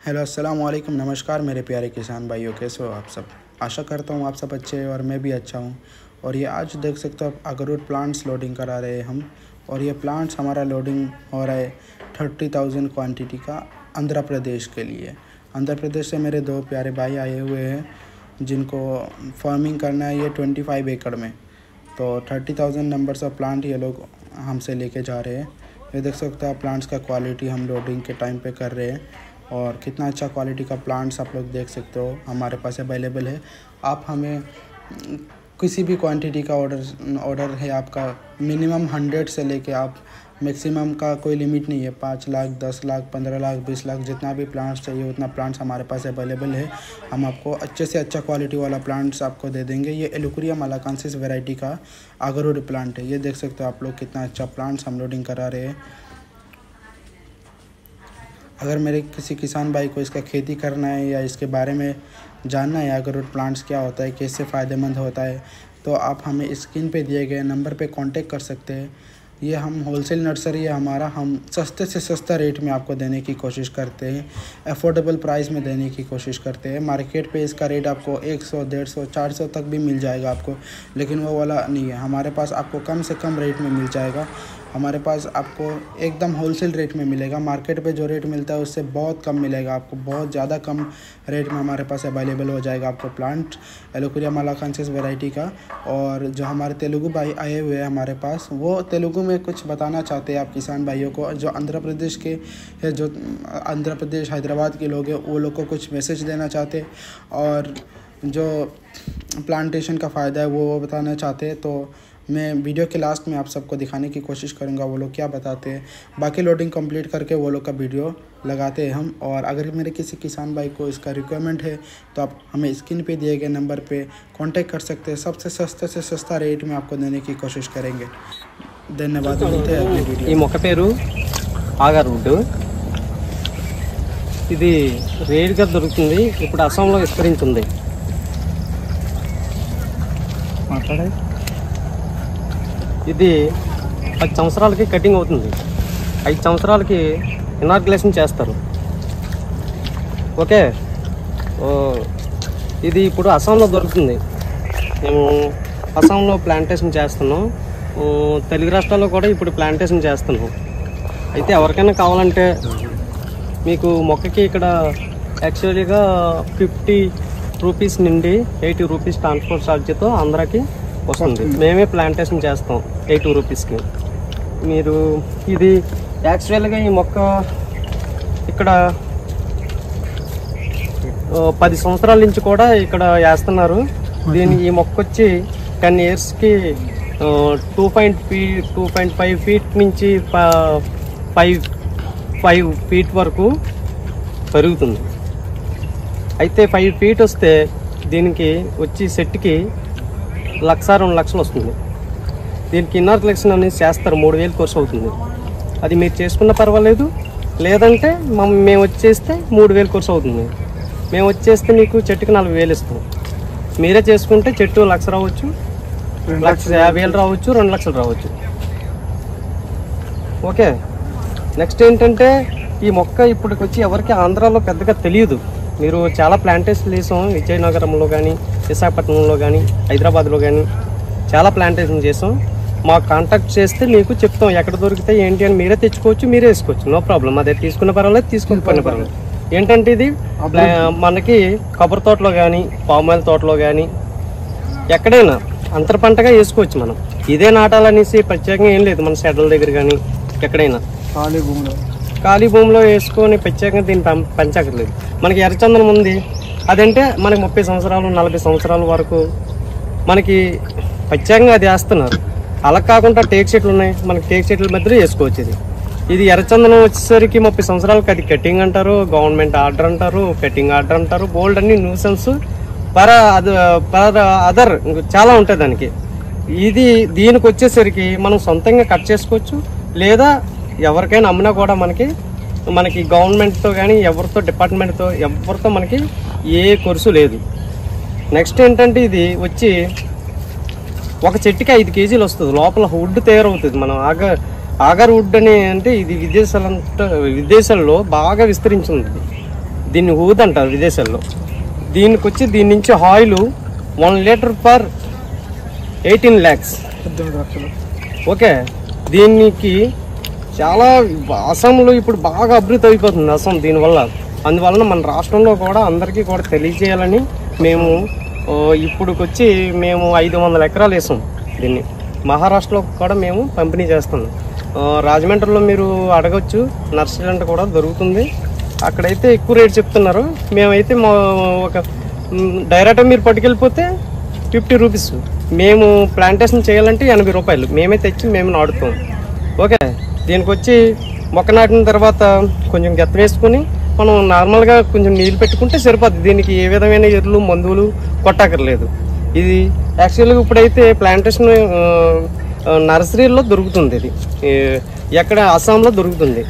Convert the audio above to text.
Hello अस्सलाम वालेकुम, नमस्कार मेरे प्यारे किसान भाइयों, कैसे हो आप सब। आशा करता हूँ आप सब अच्छे हैं और मैं भी अच्छा हूँ। और ये आज देख सकते हो आप अगरूट प्लांट्स लोडिंग करा रहे हैं हम। और ये प्लांट्स हमारा लोडिंग हो रहा है 30,000 क्वांटिटी का आंध्र प्रदेश के लिए। आंध्र प्रदेश से मेरे दो प्यारे भाई आए हुए हैं जिनको फार्मिंग करना है ये 25 एकड़ में। तो 30,000 नंबर्स ऑफ प्लांट ये लोग हमसे लेके जा रहे हैं। ये देख सकते हो आप प्लांट्स का क्वालिटी हम लोडिंग के टाइम पे कर रहे हैं और कितना अच्छा क्वालिटी का प्लांट्स आप लोग देख सकते हो हमारे पास अवेलेबल है। आप हमें किसी भी क्वांटिटी का ऑर्डर है आपका, मिनिमम 100 से लेके आप मैक्सिमम का कोई लिमिट नहीं है। 5 लाख, 10 लाख, 15 लाख, 20 लाख, जितना भी प्लांट्स चाहिए उतना प्लांट्स हमारे पास अवेलेबल है। हम आपको अच्छे से अच्छा क्वालिटी वाला प्लांट्स आपको दे देंगे। ये एलुकुरिया मलाकांसिस वैरायटी का अगरूट प्लांट है। ये देख सकते हो आप लोग कितना अच्छा प्लांट्स हम लोडिंग करा रहे हैं। अगर मेरे किसी किसान भाई को इसका खेती करना है या इसके बारे में जानना है अगरूट प्लांट्स क्या होता है, कैसे फ़ायदेमंद होता है, तो आप हमें स्क्रीन पे दिए गए नंबर पे कांटेक्ट कर सकते हैं। ये हम होलसेल नर्सरी है हमारा, हम सस्ते से सस्ता रेट में आपको देने की कोशिश करते हैं, अफोर्डेबल प्राइस में देने की कोशिश करते हैं। मार्केट पे इसका रेट आपको 100, 150, 400 तक भी मिल जाएगा आपको, लेकिन वो वाला नहीं है। हमारे पास आपको कम से कम रेट में मिल जाएगा। हमारे पास आपको एकदम होलसेल रेट में मिलेगा। मार्केट पे जो रेट मिलता है उससे बहुत कम मिलेगा आपको, बहुत ज़्यादा कम रेट में हमारे पास अवेलेबल हो जाएगा आपको प्लांट एलुकुरिया मलाकांसिस वैरायटी का। और जो हमारे तेलुगु भाई आए हुए हैं हमारे पास, वो तेलुगु में कुछ बताना चाहते हैं आप किसान भाइयों को। जो आंध्र प्रदेश के है, जो आंध्र प्रदेश हैदराबाद के लोग हैं, वो लोग को कुछ मैसेज देना चाहते हैं और जो प्लांटेशन का फ़ायदा है वो बताना चाहते हैं। तो मैं वीडियो के लास्ट में आप सबको दिखाने की कोशिश करूंगा वो लोग क्या बताते हैं। बाकी लोडिंग कंप्लीट करके वो लोग का वीडियो लगाते हैं हम। और अगर मेरे किसी किसान भाई को इसका रिक्वायरमेंट है तो आप हमें स्क्रीन पे दिए गए नंबर पे कांटेक्ट कर सकते हैं। सबसे सस्ते से सस्ता रेट में आपको देने की कोशिश करेंगे। धन्यवाद। मिलते हैं अगली वीडियो। ఈ మొక్క పేరు ఆగర్వుడ్. ఇది రేర్గా దొరుకుతుంది, ఇప్పుడు అస్సాంలో విస్తరించింది. ఇది 10 సంవత్సరాలకి కటింగ్ అవుతుంది. 5 సంవత్సరాలకి ఇనార్గులేషన్ చేస్తారు. ఓకే, ఇది ఇప్పుడు అస్సాంలో దొరుకుతుంది. మేము అస్సాంలో ప్లాంటేషన్ చేస్తున్నాం. తెలుగు రాష్ట్రాల్లో కూడా ఇప్పుడు ప్లాంటేషన్ చేస్తున్నాం. అయితే ఎవరికైనా కావాలంటే మీకు మొక్కకి ఇక్కడ యాక్చువల్గా 50 రూపీస్ నుండి 80 రూపీస్ ట్రాన్స్పోర్ట్ ఛార్జీతో ఆంధ్రాకి వస్తుంది. మేమే ప్లాంటేషన్ చేస్తాం 80 రూపీస్కి. మీరు ఇది యాక్చువల్గా ఈ మొక్క ఇక్కడ 10 సంవత్సరాల నుంచి కూడా ఇక్కడ వేస్తున్నారు. ఈ మొక్క వచ్చి 10 ఇయర్స్కి 2.5 ఫీట్ నుంచి 5 ఫీట్ వరకు పెరుగుతుంది. అయితే 5 ఫీట్ వస్తే దీనికి వచ్చి సెట్కి 1,00,000, 2 లక్షలు వస్తుంది. దీనికి ఇనార్గులేషన్ అనేది చేస్తారు, 3,000 కోర్సు అవుతుంది. అది మీరు చేసుకున్న పర్వాలేదు, లేదంటే మేము వచ్చేస్తే 3,000 కోర్సు అవుతుంది. మేము వచ్చేస్తే మీకు చెట్టుకి 40,000 ఇస్తాం. మీరే చేసుకుంటే చెట్టు 1,00,000 రావచ్చు, 1,50,000 రావచ్చు, 2 లక్షలు రావచ్చు. ఓకే, నెక్స్ట్ ఏంటంటే ఈ మొక్క ఇప్పటికి వచ్చి ఎవరికి ఆంధ్రాలో పెద్దగా తెలియదు. మీరు చాలా ప్లాంటేషన్ చేసాం, విజయనగరంలో కానీ, విశాఖపట్నంలో కానీ, హైదరాబాద్లో కానీ చాలా ప్లాంటేషన్ చేసాం. మాకు కాంటాక్ట్ చేస్తే మీకు చెప్తాం ఎక్కడ దొరికితే ఏంటి అని. మీరే తెచ్చుకోవచ్చు, మీరే వేసుకోవచ్చు, నో ప్రాబ్లం. అదే తీసుకున్న పర్వాలేదు, తీసుకోకపోయిన పర్వాలేదు. ఏంటంటే ఇది మనకి కొబ్బరి తోటలో కానీ, పామాయిల్ తోటలో కానీ ఎక్కడైనా అంతర పంటగా వేసుకోవచ్చు. మనం ఇదే నాటాలనేసి ప్రత్యేకంగా ఏం లేదు. మన షెడ్ల దగ్గర కానీ ఎక్కడైనా ఖాళీ భూమిలో వేసుకొని ప్రత్యేకంగా దీన్ని పెంచక్కర్లేదు. మనకి ఎర్రచందనం ఉంది, అదంటే మనకి 30 సంవత్సరాలు 40 సంవత్సరాల వరకు మనకి ప్రత్యేకంగా అది వేస్తున్నారు. అలా కాకుండా టేక్ చెట్లు ఉన్నాయి, మనకి టేక్ చెట్ల మధ్యలో వేసుకోవచ్చు. ఇది ఎర్రచందనం వచ్చేసరికి 30 సంవత్సరాలకి అది కటింగ్ అంటారు, గవర్నమెంట్ ఆర్డర్ అంటారు, కటింగ్ ఆర్డర్ అంటారు, బోల్డ్ అన్ని న్యూసెన్స్ అదర్ చాలా ఉంటుంది దానికి. దీనికి వచ్చేసరికి మనం సొంతంగా కట్ చేసుకోవచ్చు, లేదా ఎవరికైనా అమ్మినా కూడా మనకి గవర్నమెంట్తో కానీ ఎవరితో డిపార్ట్మెంట్తో ఎవరితో మనకి ఏ కొరుసు లేదు. నెక్స్ట్ ఏంటంటే ఇది వచ్చి ఒక చెట్టుకి 5 కేజీలు వస్తుంది. లోపల వుడ్ తయారవుతుంది. మనం ఆగర్ వుడ్ అని అంటే ఇది విదేశాల్లో బాగా విస్తరించింది. దీన్ని ఊద్ అంటారు విదేశాల్లో. దీనికి వచ్చి దీని నుంచి oil 1 litre per 18 lakhs. Okay, దీనికి చాలా అస్సాంలో ఇప్పుడు బాగా అభివృద్ధి అయిపోతుంది అస్సాం దీనివల్ల. అందువలన మన రాష్ట్రంలో కూడా అందరికీ కూడా తెలియజేయాలని మేము ఇప్పుడుకొచ్చి మేము 500 ఎకరాలు వేసాం. దీన్ని మహారాష్ట్రలో కూడా మేము పంపిణీ చేస్తాం. రాజమండ్రిలో మీరు అడగచ్చు, నర్సరీ కూడా దొరుకుతుంది. అక్కడైతే ఎక్కువ రేట్ చెప్తున్నారు. మేమైతే మా ఒక డైరెక్ట్గా మీరు పట్టుకెళ్ళిపోతే 50 రూపీస్. మేము ప్లాంటేషన్ చేయాలంటే 80 రూపాయలు. మేమే తెచ్చి మేము నాటుతాం. ఓకే, దీనికి వచ్చి మొక్క నాటిన తర్వాత కొంచెం గెత్త వేసుకుని మనం నార్మల్గా కొంచెం నీళ్ళు పెట్టుకుంటే సరిపోద్ది. దీనికి ఏ విధమైన ఎరువులు మందులు కొట్టక్కర్లేదు. ఇది యాక్చువల్గా ఇప్పుడైతే ప్లాంటేషన్ నర్సరీలో దొరుకుతుంది. ఇది ఎక్కడ అస్సాంలో దొరుకుతుంది.